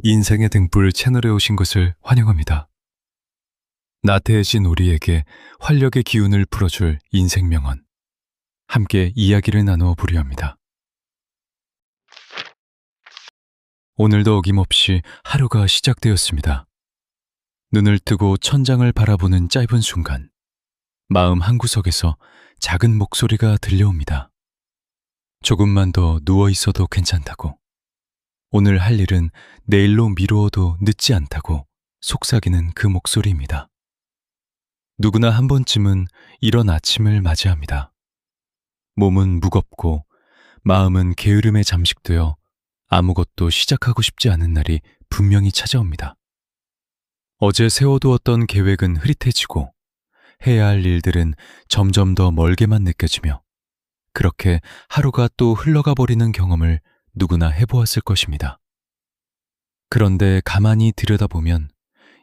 인생의 등불 채널에 오신 것을 환영합니다. 나태해진 우리에게 활력의 기운을 풀어줄 인생 명언. 함께 이야기를 나누어 보려 합니다. 오늘도 어김없이 하루가 시작되었습니다. 눈을 뜨고 천장을 바라보는 짧은 순간, 마음 한구석에서 작은 목소리가 들려옵니다. 조금만 더 누워 있어도 괜찮다고. 오늘 할 일은 내일로 미루어도 늦지 않다고 속삭이는 그 목소리입니다. 누구나 한 번쯤은 이런 아침을 맞이합니다. 몸은 무겁고 마음은 게으름에 잠식되어 아무것도 시작하고 싶지 않은 날이 분명히 찾아옵니다. 어제 세워두었던 계획은 흐릿해지고 해야 할 일들은 점점 더 멀게만 느껴지며 그렇게 하루가 또 흘러가 버리는 경험을 누구나 해보았을 것입니다. 그런데 가만히 들여다보면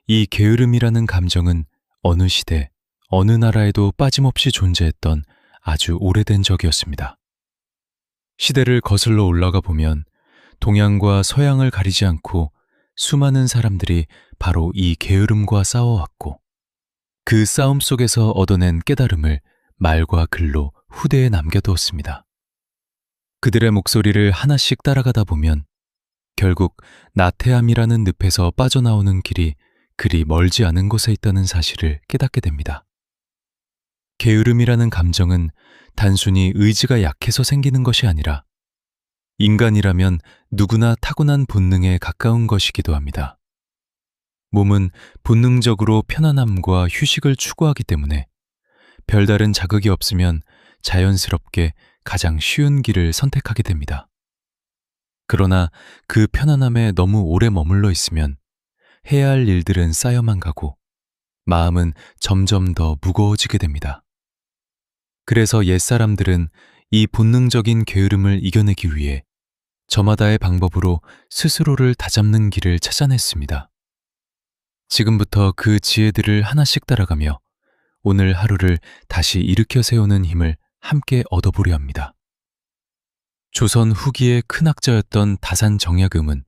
이 게으름이라는 감정은 어느 시대, 어느 나라에도 빠짐없이 존재했던 아주 오래된 적이었습니다. 시대를 거슬러 올라가 보면 동양과 서양을 가리지 않고 수많은 사람들이 바로 이 게으름과 싸워왔고 그 싸움 속에서 얻어낸 깨달음을 말과 글로 후대에 남겨두었습니다. 그들의 목소리를 하나씩 따라가다 보면 결국 나태함이라는 늪에서 빠져나오는 길이 그리 멀지 않은 곳에 있다는 사실을 깨닫게 됩니다. 게으름이라는 감정은 단순히 의지가 약해서 생기는 것이 아니라 인간이라면 누구나 타고난 본능에 가까운 것이기도 합니다. 몸은 본능적으로 편안함과 휴식을 추구하기 때문에 별다른 자극이 없으면 자연스럽게 가장 쉬운 길을 선택하게 됩니다. 그러나 그 편안함에 너무 오래 머물러 있으면 해야 할 일들은 쌓여만 가고 마음은 점점 더 무거워지게 됩니다. 그래서 옛사람들은 이 본능적인 게으름을 이겨내기 위해 저마다의 방법으로 스스로를 다잡는 길을 찾아냈습니다. 지금부터 그 지혜들을 하나씩 따라가며 오늘 하루를 다시 일으켜 세우는 힘을 함께 얻어보려 합니다. 조선 후기의 큰 학자였던 다산 정약음은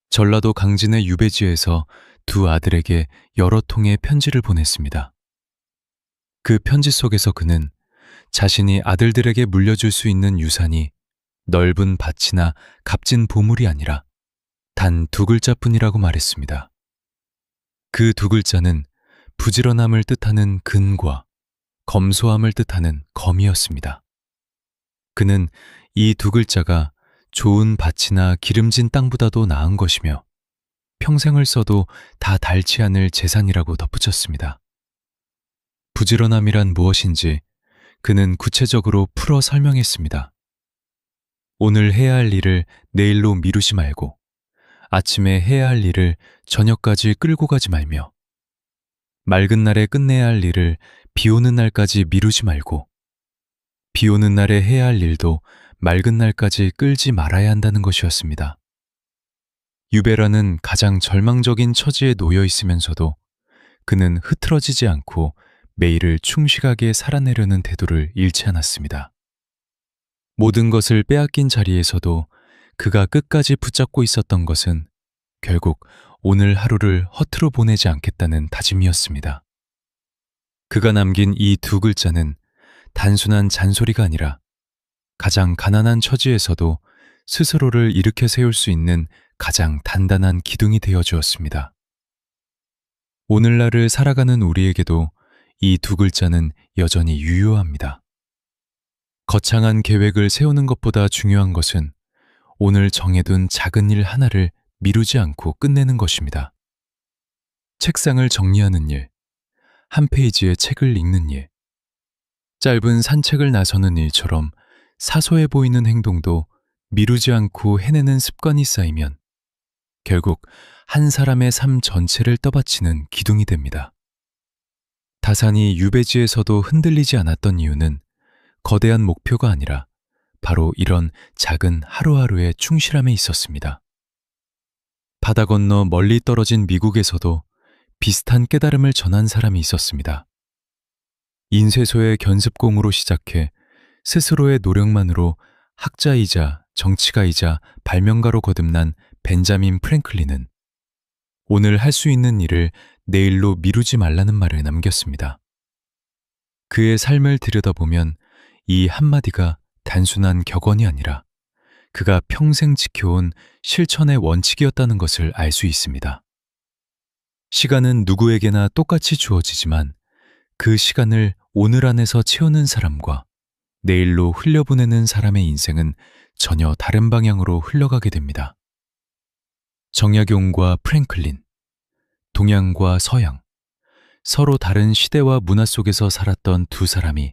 전라도 강진의 유배지에서 두 아들에게 여러 통의 편지를 보냈습니다. 그 편지 속에서 그는 자신이 아들들에게 물려줄 수 있는 유산이 넓은 밭이나 값진 보물이 아니라 단 두 글자뿐이라고 말했습니다. 그 두 글자는 부지런함을 뜻하는 근과 검소함을 뜻하는 검이었습니다. 그는 이 두 글자가 좋은 밭이나 기름진 땅보다도 나은 것이며 평생을 써도 다 닳지 않을 재산이라고 덧붙였습니다. 부지런함이란 무엇인지 그는 구체적으로 풀어 설명했습니다. 오늘 해야 할 일을 내일로 미루지 말고 아침에 해야 할 일을 저녁까지 끌고 가지 말며 맑은 날에 끝내야 할 일을 비 오는 날까지 미루지 말고 비 오는 날에 해야 할 일도 맑은 날까지 끌지 말아야 한다는 것이었습니다. 유배라는 가장 절망적인 처지에 놓여 있으면서도 그는 흐트러지지 않고 매일을 충실하게 살아내려는 태도를 잃지 않았습니다. 모든 것을 빼앗긴 자리에서도 그가 끝까지 붙잡고 있었던 것은 결국 오늘 하루를 허투루 보내지 않겠다는 다짐이었습니다. 그가 남긴 이 두 글자는 단순한 잔소리가 아니라 가장 가난한 처지에서도 스스로를 일으켜 세울 수 있는 가장 단단한 기둥이 되어 주었습니다. 오늘날을 살아가는 우리에게도 이 두 글자는 여전히 유효합니다. 거창한 계획을 세우는 것보다 중요한 것은 오늘 정해둔 작은 일 하나를 미루지 않고 끝내는 것입니다. 책상을 정리하는 일, 한 페이지의 책을 읽는 일, 짧은 산책을 나서는 일처럼 사소해 보이는 행동도 미루지 않고 해내는 습관이 쌓이면 결국 한 사람의 삶 전체를 떠받치는 기둥이 됩니다. 다산이 유배지에서도 흔들리지 않았던 이유는 거대한 목표가 아니라 바로 이런 작은 하루하루의 충실함에 있었습니다. 바다 건너 멀리 떨어진 미국에서도 비슷한 깨달음을 전한 사람이 있었습니다. 인쇄소의 견습공으로 시작해 스스로의 노력만으로 학자이자 정치가이자 발명가로 거듭난 벤자민 프랭클린은 오늘 할 수 있는 일을 내일로 미루지 말라는 말을 남겼습니다. 그의 삶을 들여다보면 이 한마디가 단순한 격언이 아니라 그가 평생 지켜온 실천의 원칙이었다는 것을 알 수 있습니다. 시간은 누구에게나 똑같이 주어지지만 그 시간을 오늘 안에서 채우는 사람과 내일로 흘려보내는 사람의 인생은 전혀 다른 방향으로 흘러가게 됩니다. 정약용과 프랭클린, 동양과 서양, 서로 다른 시대와 문화 속에서 살았던 두 사람이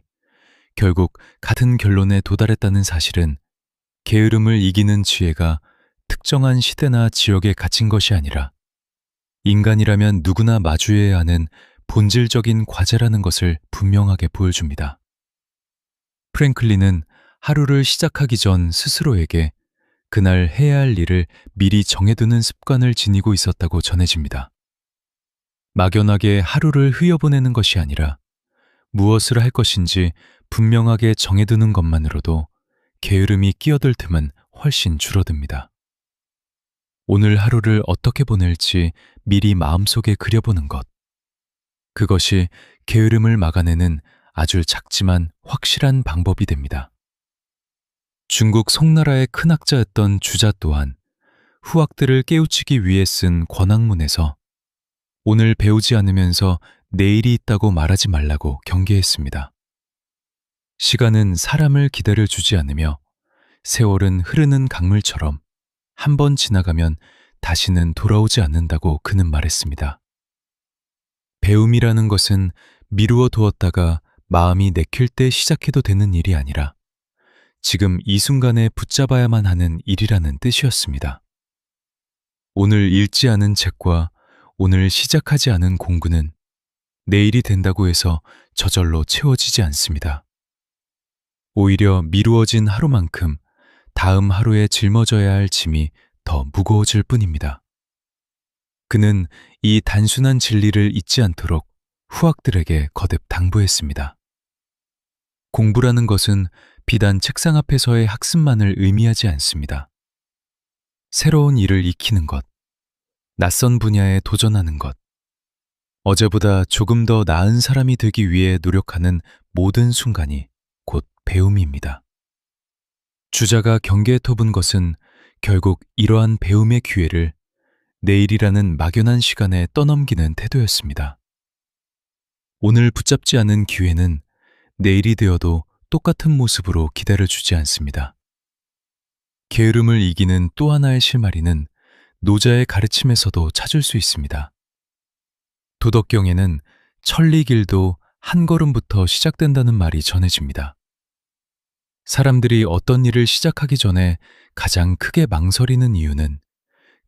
결국 같은 결론에 도달했다는 사실은 게으름을 이기는 지혜가 특정한 시대나 지역에 갇힌 것이 아니라 인간이라면 누구나 마주해야 하는 본질적인 과제라는 것을 분명하게 보여줍니다. 프랭클린은 하루를 시작하기 전 스스로에게 그날 해야 할 일을 미리 정해두는 습관을 지니고 있었다고 전해집니다. 막연하게 하루를 흘려보내는 것이 아니라 무엇을 할 것인지 분명하게 정해두는 것만으로도 게으름이 끼어들 틈은 훨씬 줄어듭니다. 오늘 하루를 어떻게 보낼지 미리 마음속에 그려보는 것. 그것이 게으름을 막아내는 아주 작지만 확실한 방법이 됩니다. 중국 송나라의 큰 학자였던 주자 또한 후학들을 깨우치기 위해 쓴 권학문에서 오늘 배우지 않으면서 내일이 있다고 말하지 말라고 경계했습니다. 시간은 사람을 기다려주지 않으며 세월은 흐르는 강물처럼 한 번 지나가면 다시는 돌아오지 않는다고 그는 말했습니다. 배움이라는 것은 미루어 두었다가 마음이 내킬 때 시작해도 되는 일이 아니라 지금 이 순간에 붙잡아야만 하는 일이라는 뜻이었습니다. 오늘 읽지 않은 책과 오늘 시작하지 않은 공부는 내일이 된다고 해서 저절로 채워지지 않습니다. 오히려 미루어진 하루만큼 다음 하루에 짊어져야 할 짐이 더 무거워질 뿐입니다. 그는 이 단순한 진리를 잊지 않도록 후학들에게 거듭 당부했습니다. 공부라는 것은 비단 책상 앞에서의 학습만을 의미하지 않습니다. 새로운 일을 익히는 것, 낯선 분야에 도전하는 것, 어제보다 조금 더 나은 사람이 되기 위해 노력하는 모든 순간이 곧 배움입니다. 주자가 경계에 터분 것은 결국 이러한 배움의 기회를 내일이라는 막연한 시간에 떠넘기는 태도였습니다. 오늘 붙잡지 않은 기회는 내일이 되어도 똑같은 모습으로 기다려주지 않습니다. 게으름을 이기는 또 하나의 실마리는 노자의 가르침에서도 찾을 수 있습니다. 도덕경에는 천리길도 한 걸음부터 시작된다는 말이 전해집니다. 사람들이 어떤 일을 시작하기 전에 가장 크게 망설이는 이유는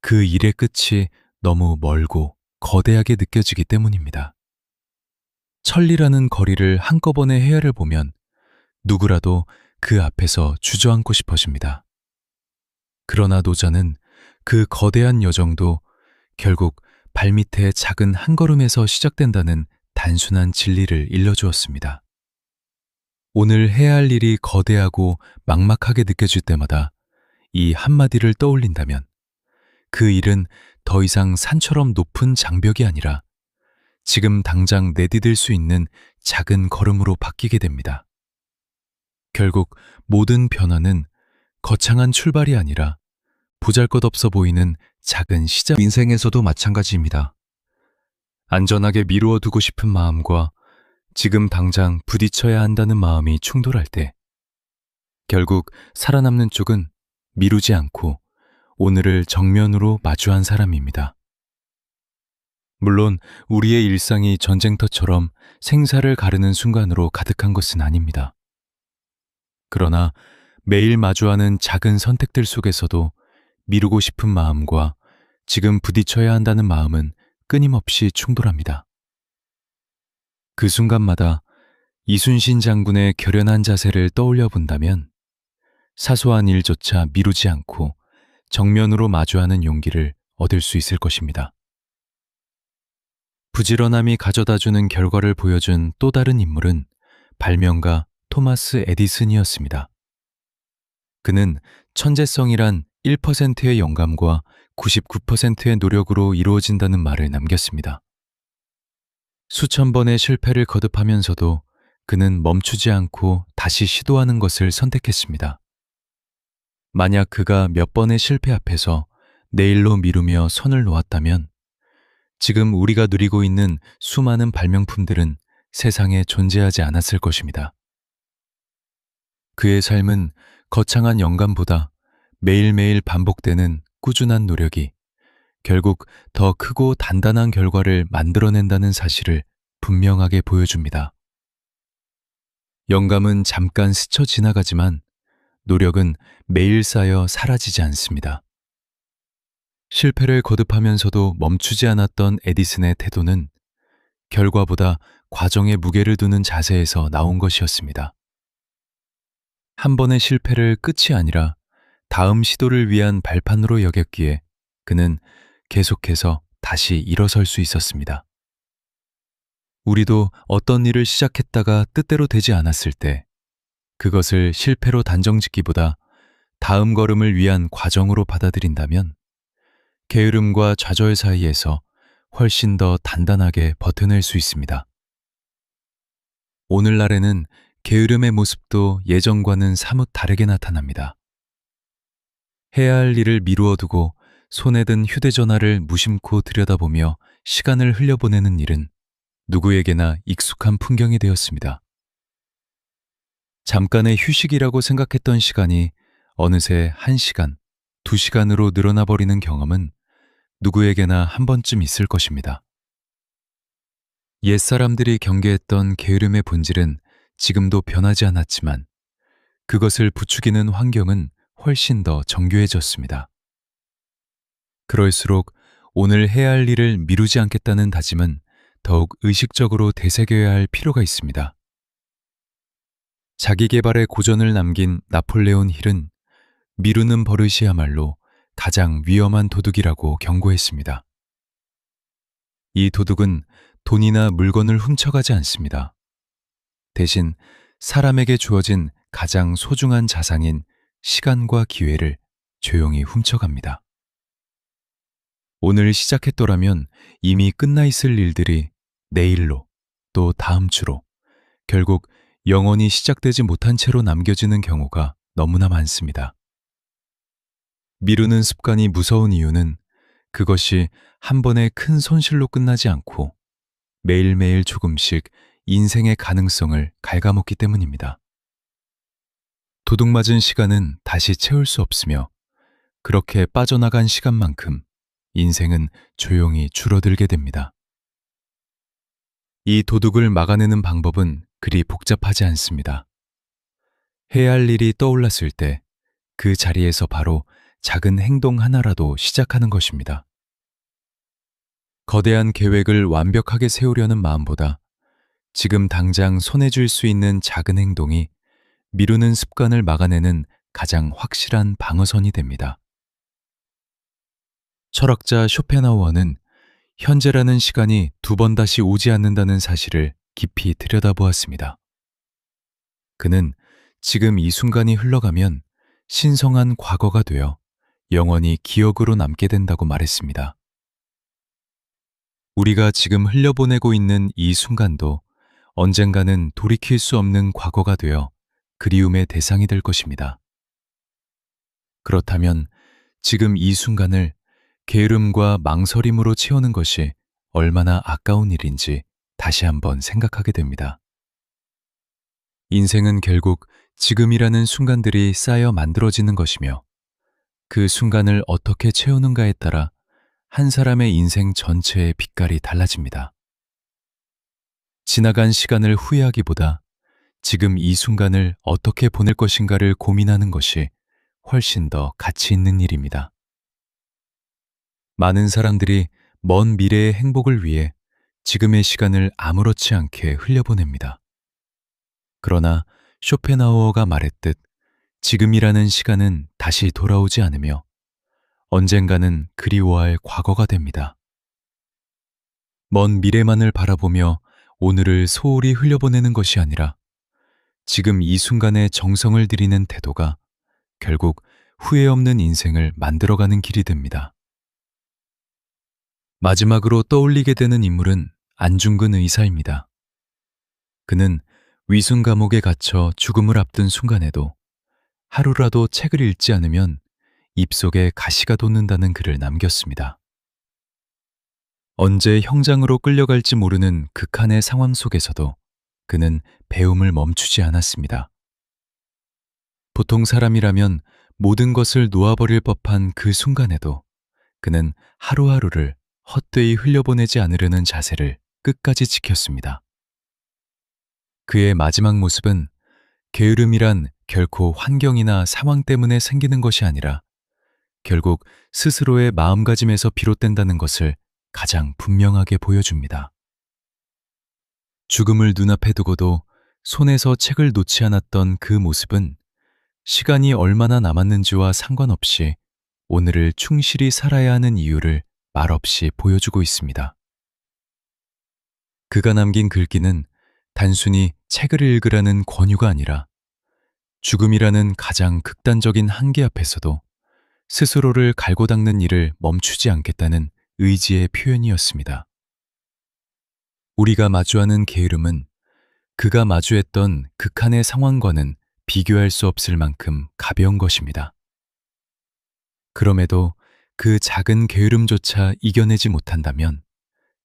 그 일의 끝이 너무 멀고 거대하게 느껴지기 때문입니다. 천리라는 거리를 한꺼번에 헤아려 보면 누구라도 그 앞에서 주저앉고 싶어집니다. 그러나 노자는 그 거대한 여정도 결국 발밑의 작은 한 걸음에서 시작된다는 단순한 진리를 일러주었습니다. 오늘 해야 할 일이 거대하고 막막하게 느껴질 때마다 이 한마디를 떠올린다면 그 일은 더 이상 산처럼 높은 장벽이 아니라 지금 당장 내디딜 수 있는 작은 걸음으로 바뀌게 됩니다. 결국 모든 변화는 거창한 출발이 아니라 보잘것없어 보이는 작은 시작. 인생에서도 마찬가지입니다. 안전하게 미루어 두고 싶은 마음과 지금 당장 부딪혀야 한다는 마음이 충돌할 때 결국 살아남는 쪽은 미루지 않고 오늘을 정면으로 마주한 사람입니다. 물론 우리의 일상이 전쟁터처럼 생사를 가르는 순간으로 가득한 것은 아닙니다. 그러나 매일 마주하는 작은 선택들 속에서도 미루고 싶은 마음과 지금 부딪혀야 한다는 마음은 끊임없이 충돌합니다. 그 순간마다 이순신 장군의 결연한 자세를 떠올려 본다면 사소한 일조차 미루지 않고 정면으로 마주하는 용기를 얻을 수 있을 것입니다. 부지런함이 가져다주는 결과를 보여준 또 다른 인물은 발명가 토마스 에디슨이었습니다. 그는 천재성이란 1%의 영감과 99%의 노력으로 이루어진다는 말을 남겼습니다. 수천 번의 실패를 거듭하면서도 그는 멈추지 않고 다시 시도하는 것을 선택했습니다. 만약 그가 몇 번의 실패 앞에서 내일로 미루며 손을 놓았다면 지금 우리가 누리고 있는 수많은 발명품들은 세상에 존재하지 않았을 것입니다. 그의 삶은 거창한 영감보다 매일매일 반복되는 꾸준한 노력이 결국 더 크고 단단한 결과를 만들어낸다는 사실을 분명하게 보여줍니다. 영감은 잠깐 스쳐 지나가지만 노력은 매일 쌓여 사라지지 않습니다. 실패를 거듭하면서도 멈추지 않았던 에디슨의 태도는 결과보다 과정에 무게를 두는 자세에서 나온 것이었습니다. 한 번의 실패를 끝이 아니라 다음 시도를 위한 발판으로 여겼기에 그는 계속해서 다시 일어설 수 있었습니다. 우리도 어떤 일을 시작했다가 뜻대로 되지 않았을 때 그것을 실패로 단정짓기보다 다음 걸음을 위한 과정으로 받아들인다면 게으름과 좌절 사이에서 훨씬 더 단단하게 버텨낼 수 있습니다. 오늘날에는 게으름의 모습도 예전과는 사뭇 다르게 나타납니다. 해야 할 일을 미루어 두고 손에 든 휴대전화를 무심코 들여다보며 시간을 흘려보내는 일은 누구에게나 익숙한 풍경이 되었습니다. 잠깐의 휴식이라고 생각했던 시간이 어느새 1시간, 2시간으로 늘어나 버리는 경험은 누구에게나 한 번쯤 있을 것입니다. 옛사람들이 경계했던 게으름의 본질은 지금도 변하지 않았지만 그것을 부추기는 환경은 훨씬 더 정교해졌습니다. 그럴수록 오늘 해야 할 일을 미루지 않겠다는 다짐은 더욱 의식적으로 되새겨야 할 필요가 있습니다. 자기계발의 고전을 남긴 나폴레온 힐은 미루는 버릇이야말로 가장 위험한 도둑이라고 경고했습니다. 이 도둑은 돈이나 물건을 훔쳐가지 않습니다. 대신 사람에게 주어진 가장 소중한 자산인 시간과 기회를 조용히 훔쳐갑니다. 오늘 시작했더라면 이미 끝나 있을 일들이 내일로 또 다음 주로 결국 영원히 시작되지 못한 채로 남겨지는 경우가 너무나 많습니다. 미루는 습관이 무서운 이유는 그것이 한 번의 큰 손실로 끝나지 않고 매일매일 조금씩 인생의 가능성을 갉아먹기 때문입니다. 도둑맞은 시간은 다시 채울 수 없으며 그렇게 빠져나간 시간만큼 인생은 조용히 줄어들게 됩니다. 이 도둑을 막아내는 방법은 그리 복잡하지 않습니다. 해야 할 일이 떠올랐을 때 그 자리에서 바로 작은 행동 하나라도 시작하는 것입니다. 거대한 계획을 완벽하게 세우려는 마음보다 지금 당장 손에 쥘 수 있는 작은 행동이 미루는 습관을 막아내는 가장 확실한 방어선이 됩니다. 철학자 쇼펜하우어는 현재라는 시간이 2번 다시 오지 않는다는 사실을 깊이 들여다보았습니다. 그는 지금 이 순간이 흘러가면 신성한 과거가 되어 영원히 기억으로 남게 된다고 말했습니다. 우리가 지금 흘려보내고 있는 이 순간도 언젠가는 돌이킬 수 없는 과거가 되어 그리움의 대상이 될 것입니다. 그렇다면 지금 이 순간을 게으름과 망설임으로 채우는 것이 얼마나 아까운 일인지 다시 한번 생각하게 됩니다. 인생은 결국 지금이라는 순간들이 쌓여 만들어지는 것이며 그 순간을 어떻게 채우는가에 따라 한 사람의 인생 전체의 빛깔이 달라집니다. 지나간 시간을 후회하기보다 지금 이 순간을 어떻게 보낼 것인가를 고민하는 것이 훨씬 더 가치 있는 일입니다. 많은 사람들이 먼 미래의 행복을 위해 지금의 시간을 아무렇지 않게 흘려보냅니다. 그러나 쇼펜하우어가 말했듯 지금이라는 시간은 다시 돌아오지 않으며 언젠가는 그리워할 과거가 됩니다. 먼 미래만을 바라보며 오늘을 소홀히 흘려보내는 것이 아니라 지금 이 순간에 정성을 들이는 태도가 결국 후회 없는 인생을 만들어가는 길이 됩니다. 마지막으로 떠올리게 되는 인물은 안중근 의사입니다. 그는 위순 감옥에 갇혀 죽음을 앞둔 순간에도 하루라도 책을 읽지 않으면 입속에 가시가 돋는다는 글을 남겼습니다. 언제 형장으로 끌려갈지 모르는 극한의 상황 속에서도 그는 배움을 멈추지 않았습니다. 보통 사람이라면 모든 것을 놓아버릴 법한 그 순간에도 그는 하루하루를 헛되이 흘려보내지 않으려는 자세를 끝까지 지켰습니다. 그의 마지막 모습은 게으름이란 결코 환경이나 상황 때문에 생기는 것이 아니라 결국 스스로의 마음가짐에서 비롯된다는 것을 가장 분명하게 보여줍니다. 죽음을 눈앞에 두고도 손에서 책을 놓지 않았던 그 모습은 시간이 얼마나 남았는지와 상관없이 오늘을 충실히 살아야 하는 이유를 말없이 보여주고 있습니다. 그가 남긴 글귀는 단순히 책을 읽으라는 권유가 아니라 죽음이라는 가장 극단적인 한계 앞에서도 스스로를 갈고 닦는 일을 멈추지 않겠다는 의지의 표현이었습니다. 우리가 마주하는 게으름은 그가 마주했던 극한의 상황과는 비교할 수 없을 만큼 가벼운 것입니다. 그럼에도 그 작은 게으름조차 이겨내지 못한다면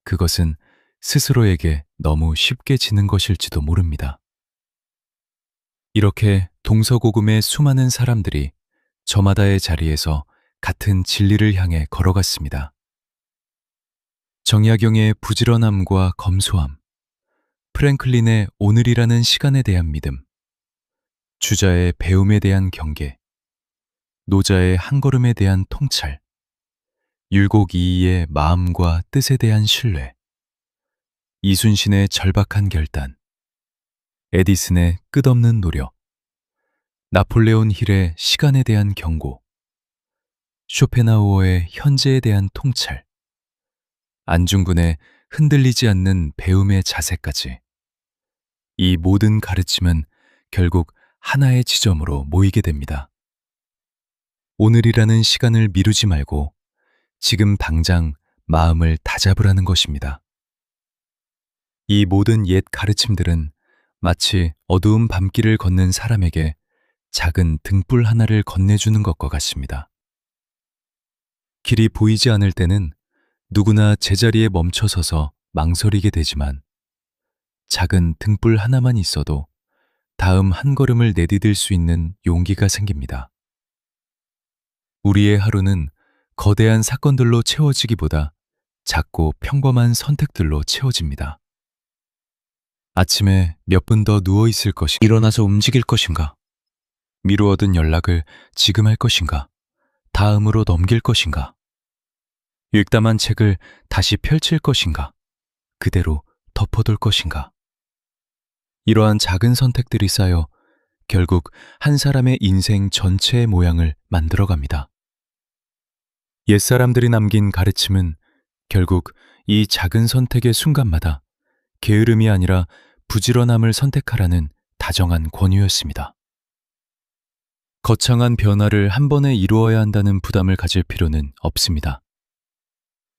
그것은 스스로에게 너무 쉽게 지는 것일지도 모릅니다. 이렇게 동서고금의 수많은 사람들이 저마다의 자리에서 같은 진리를 향해 걸어갔습니다. 정약용의 부지런함과 검소함, 프랭클린의 오늘이라는 시간에 대한 믿음, 주자의 배움에 대한 경계, 노자의 한 걸음에 대한 통찰, 율곡이이의 마음과 뜻에 대한 신뢰, 이순신의 절박한 결단, 에디슨의 끝없는 노력, 나폴레온 힐의 시간에 대한 경고, 쇼펜하우어의 현재에 대한 통찰, 안중근의 흔들리지 않는 배움의 자세까지 이 모든 가르침은 결국 하나의 지점으로 모이게 됩니다. 오늘이라는 시간을 미루지 말고 지금 당장 마음을 다잡으라는 것입니다. 이 모든 옛 가르침들은 마치 어두운 밤길을 걷는 사람에게 작은 등불 하나를 건네주는 것과 같습니다. 길이 보이지 않을 때는 누구나 제자리에 멈춰서서 망설이게 되지만 작은 등불 하나만 있어도 다음 한 걸음을 내디딜 수 있는 용기가 생깁니다. 우리의 하루는 거대한 사건들로 채워지기보다 작고 평범한 선택들로 채워집니다. 아침에 몇 분 더 누워있을 것인가? 일어나서 움직일 것인가? 미루어둔 연락을 지금 할 것인가? 다음으로 넘길 것인가? 읽다만 책을 다시 펼칠 것인가? 그대로 덮어둘 것인가? 이러한 작은 선택들이 쌓여 결국 한 사람의 인생 전체의 모양을 만들어갑니다. 옛사람들이 남긴 가르침은 결국 이 작은 선택의 순간마다 게으름이 아니라 부지런함을 선택하라는 다정한 권유였습니다. 거창한 변화를 한 번에 이루어야 한다는 부담을 가질 필요는 없습니다.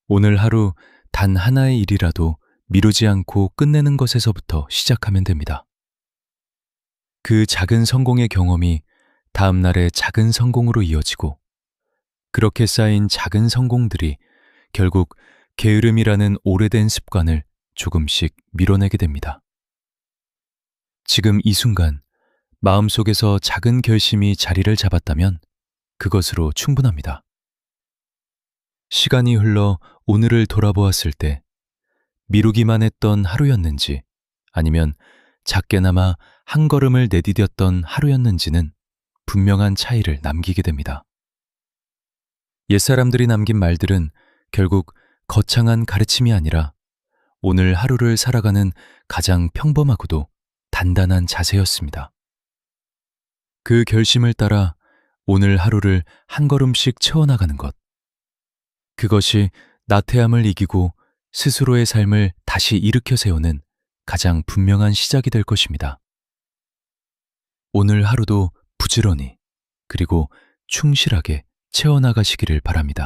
오늘 하루 단 하나의 일이라도 미루지 않고 끝내는 것에서부터 시작하면 됩니다. 그 작은 성공의 경험이 다음 날의 작은 성공으로 이어지고 그렇게 쌓인 작은 성공들이 결국 게으름이라는 오래된 습관을 조금씩 밀어내게 됩니다. 지금 이 순간 마음속에서 작은 결심이 자리를 잡았다면 그것으로 충분합니다. 시간이 흘러 오늘을 돌아보았을 때 미루기만 했던 하루였는지 아니면 작게나마 한 걸음을 내디뎠던 하루였는지는 분명한 차이를 남기게 됩니다. 옛사람들이 남긴 말들은 결국 거창한 가르침이 아니라 오늘 하루를 살아가는 가장 평범하고도 단단한 자세였습니다. 그 결심을 따라 오늘 하루를 한 걸음씩 채워나가는 것. 그것이 나태함을 이기고 스스로의 삶을 다시 일으켜 세우는 가장 분명한 시작이 될 것입니다. 오늘 하루도 부지런히 그리고 충실하게 채워나가시기를 바랍니다.